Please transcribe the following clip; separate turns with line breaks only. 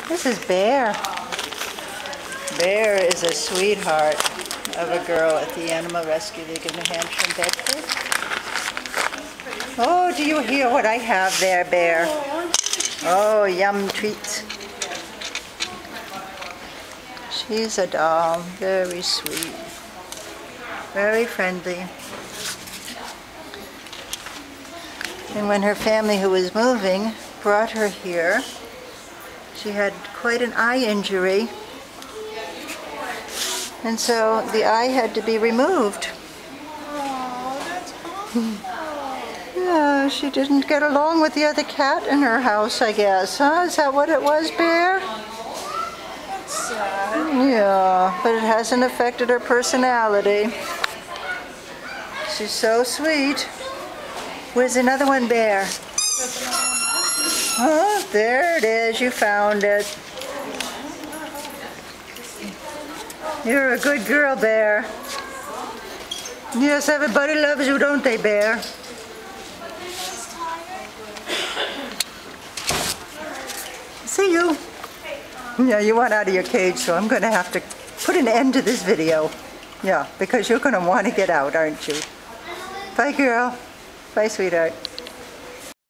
This is Bear. Bear is a sweetheart of a girl at the Animal Rescue League of New Hampshire in Bedford. Oh, do you hear what I have there, Bear? Oh, yum treats. She's a doll, very sweet, very friendly. And when her family who was moving brought her here, she had quite an eye injury. And so the eye had to be removed.
Oh, that's awful.
Yeah, she didn't get along with the other cat in her house, I guess, huh? Is that what it was, Bear?
That's sad.
Yeah, but it hasn't affected her personality. She's so sweet. Where's another one, Bear? Oh, there it is. You found it. You're a good girl, Bear. Yes, everybody loves you, don't they, Bear? See you. Yeah, you want out of your cage, so I'm going to have to put an end to this video. Yeah, because you're going to want to get out, aren't you? Bye, girl. Bye, sweetheart.